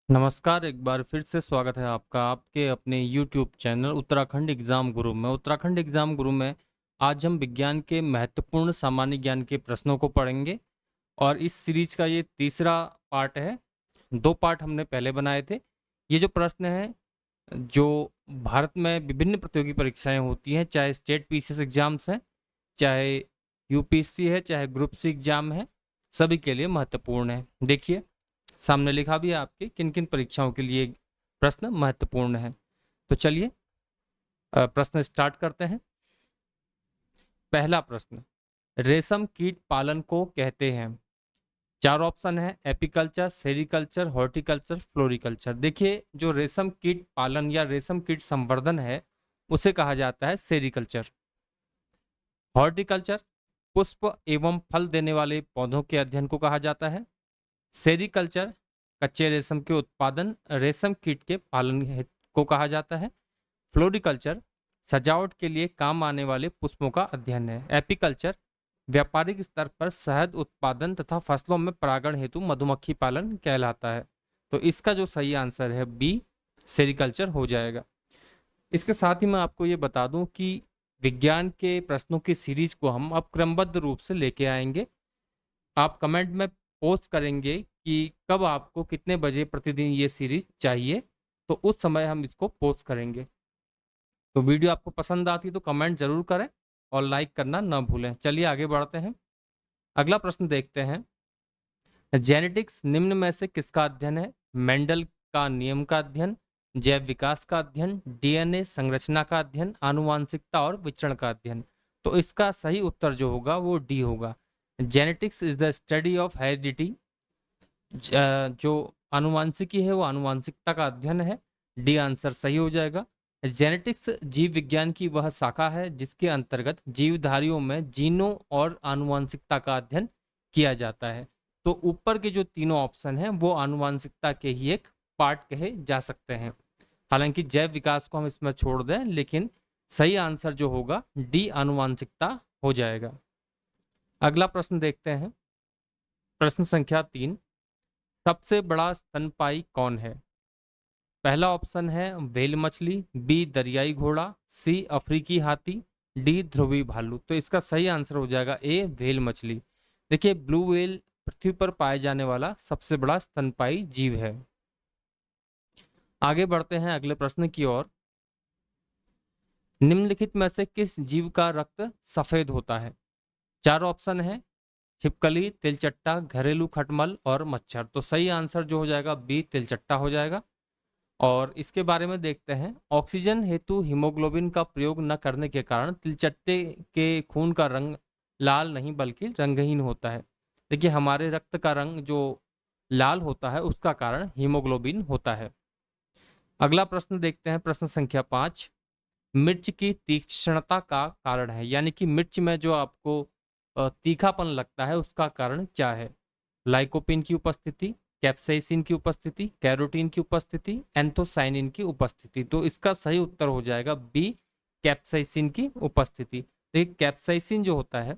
नमस्कार, एक बार फिर से स्वागत है आपका आपके अपने YouTube चैनल उत्तराखंड एग्जाम गुरु में। उत्तराखंड एग्जाम गुरु में आज हम विज्ञान के महत्वपूर्ण सामान्य ज्ञान के प्रश्नों को पढ़ेंगे और इस सीरीज का ये तीसरा पार्ट है। 2 पार्ट हमने पहले बनाए थे। ये जो प्रश्न है, जो भारत में विभिन्न प्रतियोगी परीक्षाएं होती हैं, चाहे स्टेट पीसीएस एग्जाम्स हैं, चाहे यूपीएससी है, चाहे ग्रुप सी एग्जाम है, सभी के लिए महत्वपूर्ण है। देखिए, सामने लिखा भी है आपके किन किन परीक्षाओं के लिए प्रश्न महत्वपूर्ण है। तो चलिए प्रश्न स्टार्ट करते हैं। पहला प्रश्न, रेशम कीट पालन को कहते हैं। 4 ऑप्शन है, एपीकल्चर, सेरिकल्चर, हॉर्टिकल्चर, फ्लोरिकल्चर। देखिए, जो रेशम कीट पालन या रेशम कीट संवर्धन है उसे कहा जाता है सेरिकल्चर। हॉर्टिकल्चर पुष्प एवं फल देने वाले पौधों के अध्ययन को कहा जाता है। सेरिकल्चर कच्चे रेशम के उत्पादन रेशम कीट के पालन को कहा जाता है। फ्लोरिकल्चर सजावट के लिए काम आने वाले पुष्पों का अध्ययन है। एपीकल्चर व्यापारिक स्तर पर शहद उत्पादन तथा फसलों में परागण हेतु मधुमक्खी पालन कहलाता है। तो इसका जो सही आंसर है बी, सेरिकल्चर हो जाएगा। इसके साथ ही मैं आपको ये बता दूं कि विज्ञान के प्रश्नों की सीरीज को हम अब क्रमबद्ध रूप से लेके आएंगे। आप कमेंट में पोस्ट करेंगे कि कब आपको कितने बजे प्रतिदिन ये सीरीज चाहिए, तो उस समय हम इसको पोस्ट करेंगे। तो वीडियो आपको पसंद आती है तो कमेंट जरूर करें और लाइक करना न भूलें। चलिए आगे बढ़ते हैं। अगला प्रश्न देखते हैं। जेनेटिक्स निम्न में से किसका अध्ययन है? मेंडल का नियम का अध्ययन, जैव विकास का अध्ययन, डीएनए संरचना का अध्ययन, आनुवांशिकता और विचरण का अध्ययन। तो इसका सही उत्तर जो होगा वो डी होगा। Genetics is the study of heredity. जो आनुवांशिकी है वो आनुवांशिकता का अध्ययन है। डी आंसर सही हो जाएगा। जेनेटिक्स जीव विज्ञान की वह शाखा है जिसके अंतर्गत जीवधारियों में जीनों और आनुवांशिकता का अध्ययन किया जाता है। तो ऊपर के जो तीनों ऑप्शन हैं वो आनुवांशिकता के ही एक पार्ट कहे जा सकते हैं। हालांकि जैव विकास को हम इसमें छोड़ दें, लेकिन सही आंसर जो होगा डी आनुवांशिकता हो जाएगा। अगला प्रश्न देखते हैं। प्रश्न संख्या 3, सबसे बड़ा स्तनपायी कौन है? पहला ऑप्शन है व्हेल मछली, बी दरियाई घोड़ा, सी अफ्रीकी हाथी, डी ध्रुवी भालू। तो इसका सही आंसर हो जाएगा ए, व्हेल मछली। देखिए, ब्लू व्हेल पृथ्वी पर पाए जाने वाला सबसे बड़ा स्तनपायी जीव है। आगे बढ़ते हैं अगले प्रश्न की ओर। निम्नलिखित में से किस जीव का रक्त सफेद होता है? 4 ऑप्शन है, छिपकली, तिलचट्टा, घरेलू खटमल और मच्छर। तो सही आंसर जो हो जाएगा बी, तिलचट्टा हो जाएगा। और इसके बारे में देखते हैं। ऑक्सीजन हेतु हीमोग्लोबिन का प्रयोग न करने के कारण तिलचट्टे के खून का रंग लाल नहीं बल्कि रंगहीन होता है। देखिए, हमारे रक्त का रंग जो लाल होता है उसका कारण हीमोग्लोबिन होता है। अगला प्रश्न देखते हैं। प्रश्न संख्या 5, मिर्च की तीक्ष्णता का कारण है, यानी कि मिर्च में जो आपको तीखापन लगता है उसका कारण क्या है? लाइकोपिन की उपस्थिति, कैप्साइसिन की उपस्थिति, कैरोटीन की उपस्थिति, एंथोसाइनिन की उपस्थिति। तो इसका सही उत्तर हो जाएगा बी, कैप्साइसिन की उपस्थिति। देखिए, कैप्साइसिन जो होता है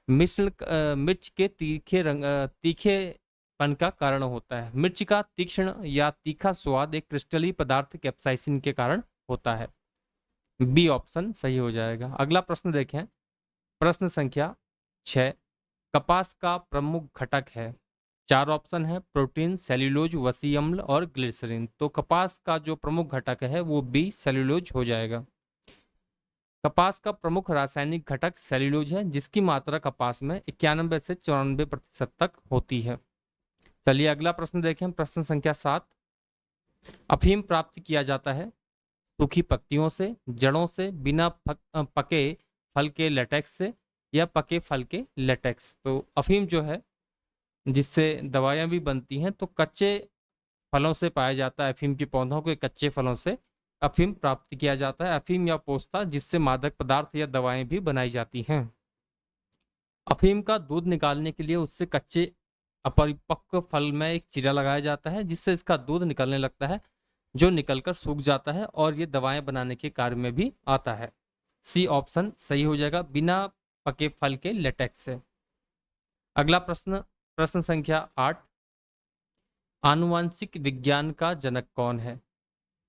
मिर्च के तीखेपन का कारण होता है। मिर्च का तीक्ष्ण या तीखा स्वाद एक क्रिस्टलीय पदार्थ कैप्साइसिन के कारण होता है। बी ऑप्शन सही हो जाएगा। अगला प्रश्न देखें। प्रश्न संख्या 6, कपास का प्रमुख घटक है। 4 ऑप्शन है, प्रोटीन, सेल्यूलोज, वसी अम्ल और ग्लिसरीन। तो कपास का जो प्रमुख घटक है वो बी, सेल्यूलोज हो जाएगा। कपास का प्रमुख रासायनिक घटक सेल्यूलोज है, जिसकी मात्रा कपास में 91 से 94% तक होती है। चलिए अगला प्रश्न देखें। प्रश्न संख्या 7, अफीम प्राप्त किया जाता है सूखी पत्तियों से, जड़ों से, बिना पके फल के लेटेक्स से, या पके फल के लेटेक्स। तो अफीम जो है जिससे दवाइयाँ भी बनती हैं, तो कच्चे फलों से पाया जाता है। अफीम के पौधों के कच्चे फलों से अफीम प्राप्त किया जाता है। अफीम या पोस्ता, जिससे मादक पदार्थ या दवाएं भी बनाई जाती हैं। अफीम का दूध निकालने के लिए उससे कच्चे अपरिपक्व फल में एक चीरा लगाया जाता है, जिससे इसका दूध निकलने लगता है, जो निकलकर सूख जाता है और ये दवाएं बनाने के कार्य में भी आता है। सी ऑप्शन सही हो जाएगा, बिना पके फल के लेटेक्स से। अगला प्रश्न, प्रश्न संख्या 8, आनुवांशिक विज्ञान का जनक कौन है?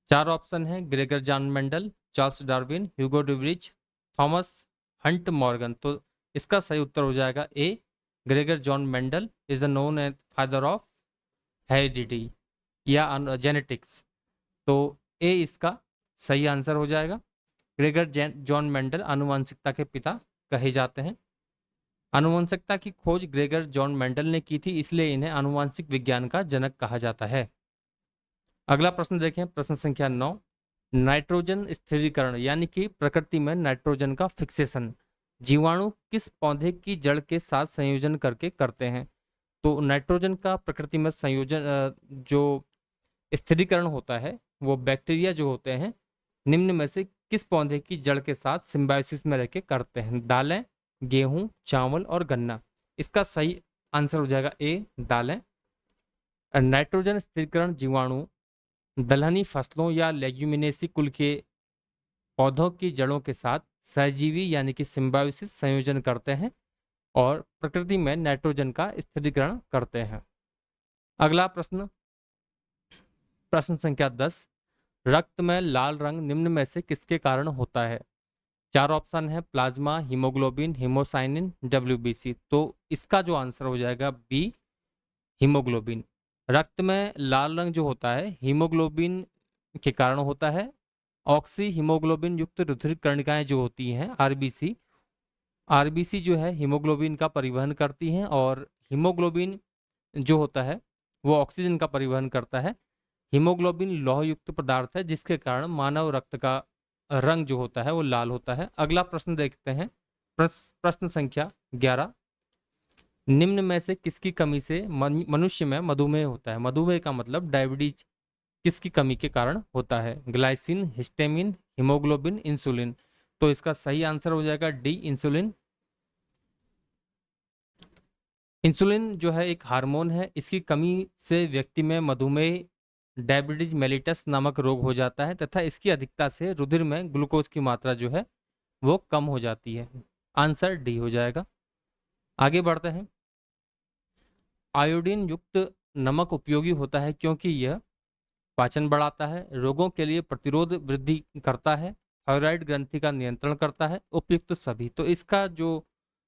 चार ऑप्शन है, Gregor John Mendel, Charles Darwin, Hugo de Vries, Thomas Hunt Morgan. तो इसका सही उत्तर हो जाएगा A, Gregor John Mendel is known as father of heredity या जेनेटिक्स। तो ए इसका सही आंसर हो जाएगा। ग्रेगर जॉन मेंडल आनुवंशिकता के पिता कहे जाते हैं। आनुवंशिकता की खोज ग्रेगर जॉन मेंडल ने की थी, इसलिए इन्हें आनुवंशिक विज्ञान का जनक कहा जाता है। अगला प्रश्न देखें, प्रश्न संख्या 9। नाइट्रोजन स्थिरीकरण यानी कि प्रकृति में नाइट्रोजन का फिक्सेशन जीवाणु किस पौधे की जड़ के साथ संयोजन करके करते हैं? तो नाइट्रोजन का प्रकृति में संयोजन जो स्थिरीकरण होता है वो बैक्टीरिया जो होते हैं निम्न में से किस पौधे की जड़ के साथ सिम्बायोसिस में रह के करते हैं? दालें, गेहूं, चावल और गन्ना। इसका सही आंसर हो जाएगा ए, दालें। नाइट्रोजन स्थिरीकरण जीवाणु दलहनी फसलों या लेग्यूमिनेसी कुल के पौधों की जड़ों के साथ सहजीवी यानी कि सिम्बायोसिस संयोजन करते हैं और प्रकृति में नाइट्रोजन का स्थिरीकरण करते हैं। अगला प्रश्न, प्रश्न संख्या 10। रक्त में लाल रंग निम्न में से किसके कारण होता है? चार ऑप्शन है, प्लाज्मा, हीमोग्लोबिन, हीमोसाइनिन, डब्ल्यूबीसी। तो इसका जो आंसर हो जाएगा बी, हीमोग्लोबिन। रक्त में लाल रंग जो होता है हीमोग्लोबिन के कारण होता है। ऑक्सी हीमोग्लोबिन युक्त रुधिर कणिकाएं जो होती हैं आरबीसी, आरबीसी जो है हीमोग्लोबिन का परिवहन करती हैं और हीमोग्लोबिन जो होता है वो ऑक्सीजन का परिवहन करता है। हीमोग्लोबिन लौह युक्त पदार्थ है जिसके कारण मानव रक्त का रंग जो होता है वो लाल होता है। अगला प्रश्न देखते हैं, प्रश्न संख्या 11। निम्न में से किसकी कमी से मनुष्य में मधुमेह होता है? मधुमेह का मतलब डायबिटीज किसकी कमी के कारण होता है? Glycine, histamine, haemoglobin, insulin. तो इसका सही आंसर हो जाएगा डी, इंसुलिन। इंसुलिन जो है एक हार्मोन है, इसकी कमी से व्यक्ति में मधुमेह डायबिटीज मेलिटस नामक रोग हो जाता है तथा इसकी अधिकता से रुधिर में ग्लूकोज की मात्रा जो है वो कम हो जाती है। आंसर डी हो जाएगा। आगे बढ़ते हैं। आयोडीन युक्त नमक उपयोगी होता है क्योंकि यह पाचन बढ़ाता है, रोगों के लिए प्रतिरोध वृद्धि करता है, थायराइड ग्रंथि का नियंत्रण करता है, उपयुक्त सभी। तो इसका जो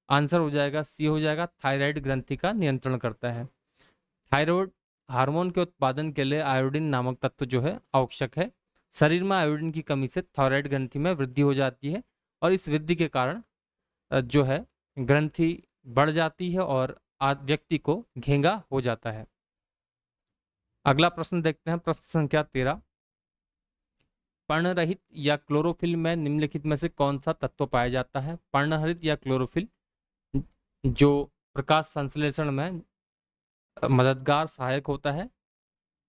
आंसर हो जाएगा सी हो जाएगा, थायराइड ग्रंथि का नियंत्रण करता है। थायराइड हार्मोन के उत्पादन के लिए आयोडीन नामक तत्व जो है आवश्यक है। शरीर में आयोडीन की कमी से थायराइड ग्रंथि में वृद्धि हो जाती है और इस वृद्धि के कारण जो है ग्रंथि बढ़ जाती है और व्यक्ति को घेंगा हो जाता है। अगला प्रश्न देखते हैं, प्रश्न संख्या 13। पर्णरहित या क्लोरोफिल में निम्नलिखित में से कौन सा तत्व पाया जाता है? पर्णहरित या क्लोरोफिल जो प्रकाश संश्लेषण में मददगार सहायक होता है।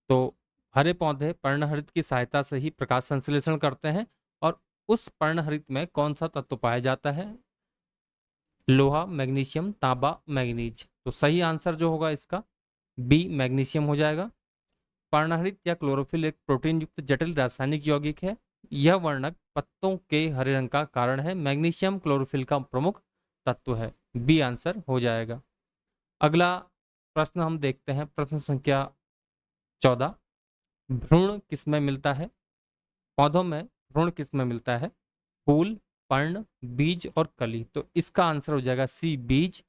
तो हरे पौधे पर्णहरित की सहायता से ही प्रकाश संश्लेषण करते हैं और उस पर्णहरित में कौन सा तत्व पाया जाता है? लोहा, मैग्नीशियम, तांबा, मैग्नीज। तो सही आंसर जो होगा इसका बी, मैग्नीशियम हो जाएगा। पर्णहरित या क्लोरोफिल एक प्रोटीन युक्त जटिल रासायनिक यौगिक है। यह वर्णक पत्तों के हरे रंग का कारण है। मैग्नीशियम क्लोरोफिल का प्रमुख तत्व है। बी आंसर हो जाएगा। अगला प्रश्न हम देखते हैं, प्रश्न संख्या 14। भ्रूण किसमें मिलता है? पौधों में भ्रूण किसमें मिलता है? फूल, पर्ण, बीज और कली। तो इसका आंसर हो जाएगा सी, बीज।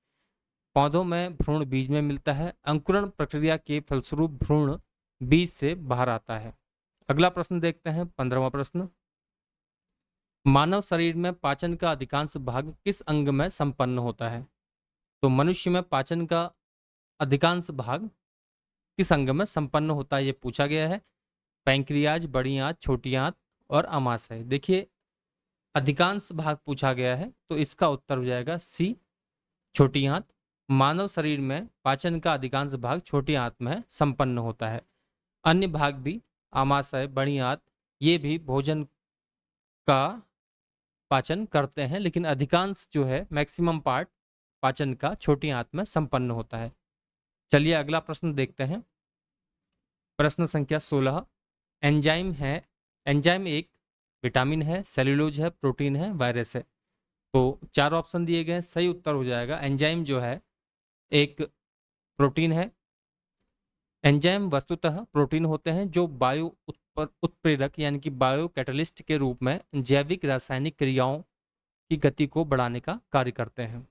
पौधों में भ्रूण बीज में मिलता है। अंकुरण प्रक्रिया के फलस्वरूप भ्रूण बीज से बाहर आता है। अगला प्रश्न देखते हैं, 15वां प्रश्न। मानव शरीर में पाचन का अधिकांश भाग किस अंग में संपन्न होता है? तो मनुष्य में पाचन का अधिकांश भाग किस अंग में संपन्न होता है ये पूछा गया है। पैंक्रियाज, बड़ी आंत, छोटी आंत और अमाशय। देखिए अधिकांश भाग पूछा गया है तो इसका उत्तर हो जाएगा सी, छोटी आंत। मानव शरीर में पाचन का अधिकांश भाग छोटी आंत में संपन्न होता है। अन्य भाग भी आमाशय, बड़ी आंत ये भी भोजन का पाचन करते हैं, लेकिन अधिकांश जो है मैक्सिमम पार्ट पाचन का छोटी आंत में संपन्न होता है। चलिए अगला प्रश्न देखते हैं, प्रश्न संख्या 16। एंजाइम है, एंजाइम एक विटामिन है, सेल्यूलोज है, प्रोटीन है, वायरस है। तो चार ऑप्शन दिए गए, सही उत्तर हो जाएगा एंजाइम जो है एक प्रोटीन है, एंजाइम वस्तुतः प्रोटीन होते हैं जो वायु उत्प्रेरक यानी कि बायो कैटलिस्ट के रूप में जैविक रासायनिक क्रियाओं की गति को बढ़ाने का कार्य करते हैं।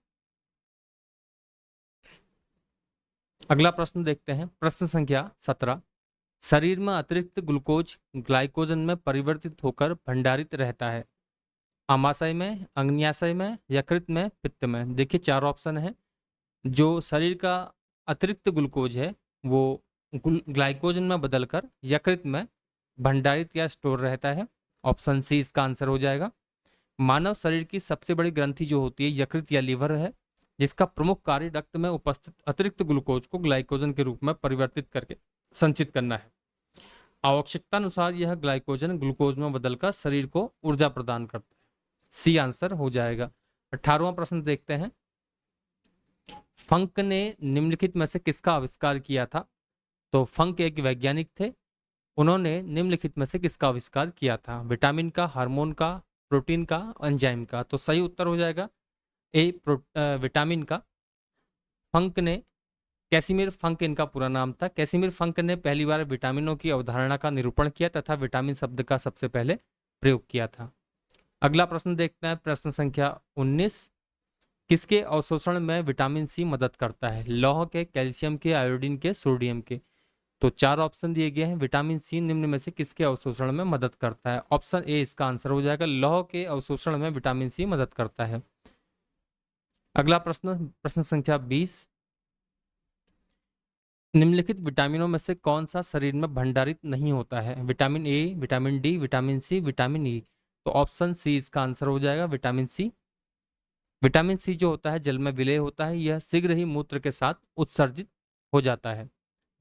अगला प्रश्न देखते हैं, प्रश्न संख्या 17। शरीर में अतिरिक्त ग्लूकोज ग्लाइकोजन में परिवर्तित होकर भंडारित रहता है, आमाशय में, अग्न्याशय में, यकृत में, पित्त में। देखिए 4 ऑप्शन है। जो शरीर का अतिरिक्त ग्लूकोज है वो ग्लाइकोजन में बदलकर यकृत में भंडारित या स्टोर रहता है। ऑप्शन सी इसका आंसर हो जाएगा। मानव शरीर की सबसे बड़ी ग्रंथि जो होती है यकृत या लीवर है, जिसका प्रमुख कार्य रक्त में उपस्थित अतिरिक्त ग्लूकोज को ग्लाइकोजन के रूप में परिवर्तित करके संचित करना है। आवश्यकता अनुसार यह ग्लाइकोजन ग्लूकोज में बदलकर शरीर को ऊर्जा प्रदान करता है। सी आंसर हो जाएगा। 18वां प्रश्न देखते हैं। फंक ने निम्नलिखित में से किसका आविष्कार किया था? तो फंक एक वैज्ञानिक थे। उन्होंने निम्नलिखित में से किसका आविष्कार किया था? विटामिन का, हार्मोन का, प्रोटीन का, एंजाइम का। तो सही उत्तर हो जाएगा ए विटामिन का। फंक ने, कैसिमिर फंक इनका पूरा नाम था। कैसिमिर फंक ने पहली बार विटामिनों की अवधारणा का निरूपण किया तथा विटामिन शब्द का सबसे पहले प्रयोग किया था। अगला प्रश्न देखते हैं, प्रश्न संख्या 19। किसके अवशोषण में विटामिन सी मदद करता है? लौह के, कैल्शियम के, आयोडीन के, सोडियम के। तो 4 ऑप्शन दिए गए हैं। विटामिन सी निम्न में से किसके अवशोषण में मदद करता है? ऑप्शन ए इसका आंसर हो जाएगा। लौह के अवशोषण में विटामिन सी मदद करता है। अगला प्रश्न, प्रश्न संख्या 20। निम्नलिखित विटामिनों में से कौन सा शरीर में भंडारित नहीं होता है? Vitamin A, vitamin D, vitamin C, vitamin E. तो ऑप्शन सी इसका आंसर हो जाएगा, विटामिन सी। विटामिन सी जो होता है जल में विलय होता है, यह शीघ्र ही मूत्र के साथ उत्सर्जित हो जाता है।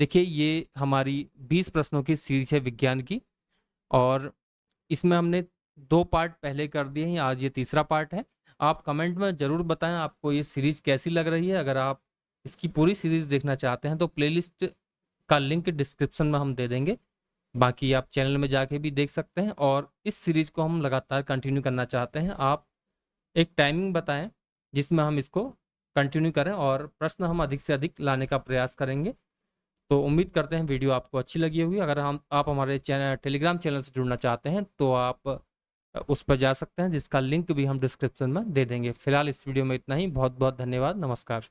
देखिए ये हमारी 20 प्रश्नों की सीरीज है विज्ञान की, और इसमें हमने 2 पार्ट पहले कर दिए हैं, आज ये तीसरा पार्ट है। आप कमेंट में ज़रूर बताएं आपको ये सीरीज कैसी लग रही है। अगर आप इसकी पूरी सीरीज देखना चाहते हैं तो प्लेलिस्ट का लिंक डिस्क्रिप्शन में हम दे देंगे। बाकी आप चैनल में जाके भी देख सकते हैं, और इस सीरीज को हम लगातार कंटिन्यू करना चाहते हैं। आप एक टाइमिंग बताएं जिसमें हम इसको कंटिन्यू करें, और प्रश्न हम अधिक से अधिक लाने का प्रयास करेंगे। तो उम्मीद करते हैं वीडियो आपको अच्छी लगी होगी। अगर आप हमारे टेलीग्राम चैनल से जुड़ना चाहते हैं तो आप उस पर जा सकते हैं, जिसका लिंक भी हम डिस्क्रिप्शन में दे देंगे। फिलहाल इस वीडियो में इतना ही। बहुत बहुत धन्यवाद। नमस्कार।